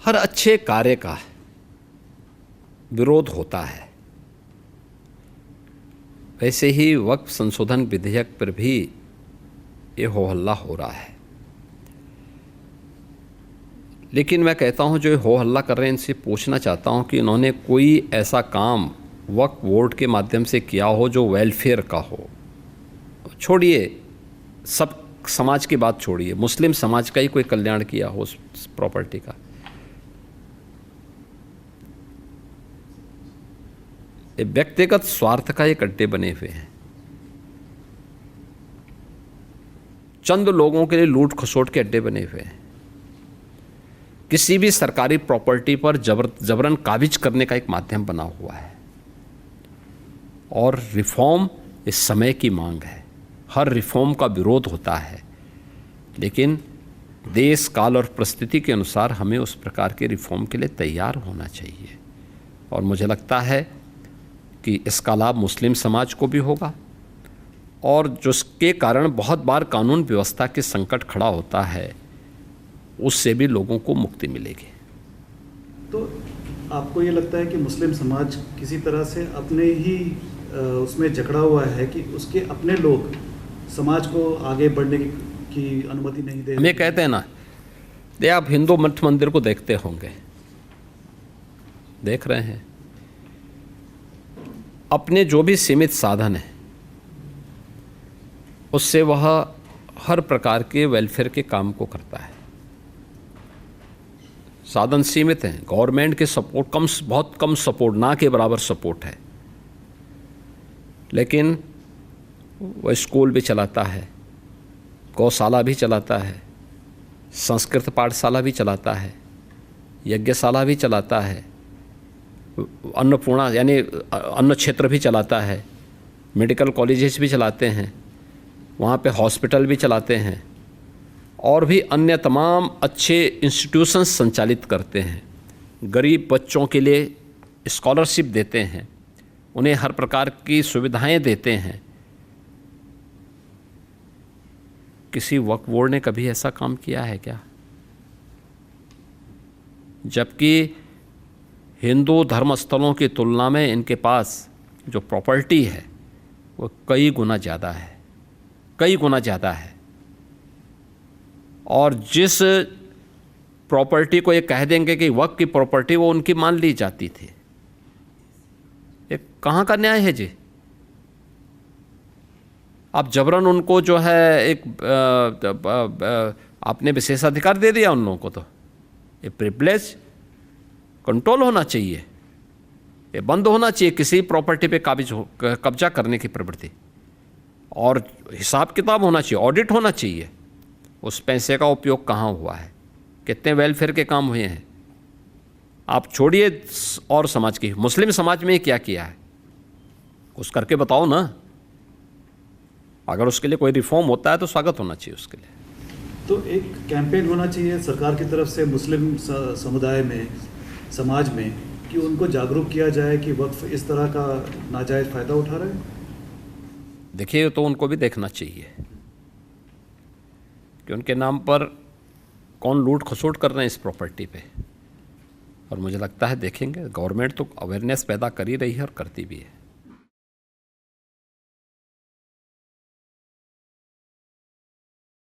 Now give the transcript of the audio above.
हर अच्छे कार्य का विरोध होता है, वैसे ही वक्फ संशोधन विधेयक पर भी ये हो हल्ला हो रहा है। लेकिन मैं कहता हूँ जो हो हल्ला कर रहे हैं इनसे पूछना चाहता हूँ कि इन्होंने कोई ऐसा काम वक्फ बोर्ड के माध्यम से किया हो जो वेलफेयर का हो। छोड़िए, सब समाज की बात छोड़िए, मुस्लिम समाज का ही कोई कल्याण किया हो उस प्रॉपर्टी का। ये व्यक्तिगत स्वार्थ का एक अड्डे बने हुए हैं। चंद लोगों के लिए लूट खसोट के अड्डे बने हुए हैं। किसी भी सरकारी प्रॉपर्टी पर जबरन काबिज करने का एक माध्यम बना हुआ है। और रिफॉर्म इस समय की मांग है। हर रिफॉर्म का विरोध होता है, लेकिन देश काल और परिस्थिति के अनुसार हमें उस प्रकार के रिफॉर्म के लिए तैयार होना चाहिए। और मुझे लगता है कि इसका लाभ मुस्लिम समाज को भी होगा, और जिसके कारण बहुत बार कानून व्यवस्था के संकट खड़ा होता है उससे भी लोगों को मुक्ति मिलेगी। तो आपको ये लगता है कि मुस्लिम समाज किसी तरह से अपने ही उसमें जकड़ा हुआ है कि उसके अपने लोग समाज को आगे बढ़ने की अनुमति नहीं दे? हम ये कहते हैं ना, ये आप हिंदू मठ मंदिर को देखते होंगे, देख रहे हैं, अपने जो भी सीमित साधन है उससे वह हर प्रकार के वेलफेयर के काम को करता है। साधन सीमित हैं, गवर्नमेंट के सपोर्ट बहुत कम सपोर्ट, ना के बराबर सपोर्ट है, लेकिन वह स्कूल भी चलाता है, गौशाला भी चलाता है, संस्कृत पाठशाला भी चलाता है, यज्ञशाला भी चलाता है, अन्नपूर्णा यानी अन्न क्षेत्र भी चलाता है, मेडिकल कॉलेजेस भी चलाते हैं, वहाँ पे हॉस्पिटल भी चलाते हैं, और भी अन्य तमाम अच्छे इंस्टीट्यूशंस संचालित करते हैं। गरीब बच्चों के लिए स्कॉलरशिप देते हैं, उन्हें हर प्रकार की सुविधाएं देते हैं। किसी वक्फ बोर्ड ने कभी ऐसा काम किया है क्या? जबकि हिंदू धर्मस्थलों की तुलना में इनके पास जो प्रॉपर्टी है वो कई गुना ज़्यादा है, कई गुना ज़्यादा है। और जिस प्रॉपर्टी को ये कह देंगे कि वक्फ की प्रॉपर्टी, वो उनकी मान ली जाती थी। ये कहाँ का न्याय है जी? आप जबरन उनको जो है एक आपने विशेषाधिकार दे दिया उन लोगों को। तो ये प्रिविलेज कंट्रोल होना चाहिए, ये बंद होना चाहिए किसी प्रॉपर्टी पे कब्जा करने की प्रवृत्ति, और हिसाब किताब होना चाहिए, ऑडिट होना चाहिए उस पैसे का उपयोग कहाँ हुआ है, कितने वेलफेयर के काम हुए हैं। आप छोड़िए और समाज की, मुस्लिम समाज में क्या किया है कुछ करके बताओ ना। अगर उसके लिए कोई रिफॉर्म होता है तो स्वागत होना चाहिए उसके लिए। तो एक कैंपेन होना चाहिए सरकार की तरफ से मुस्लिम समुदाय में, समाज में, कि उनको जागरूक किया जाए कि वक्फ इस तरह का नाजायज़ फ़ायदा उठा रहे हैं। देखिए, तो उनको भी देखना चाहिए कि उनके नाम पर कौन लूट खसोट कर रहे हैं इस प्रॉपर्टी पे। और मुझे लगता है देखेंगे, गवर्नमेंट तो अवेयरनेस पैदा कर ही रही है और करती भी है।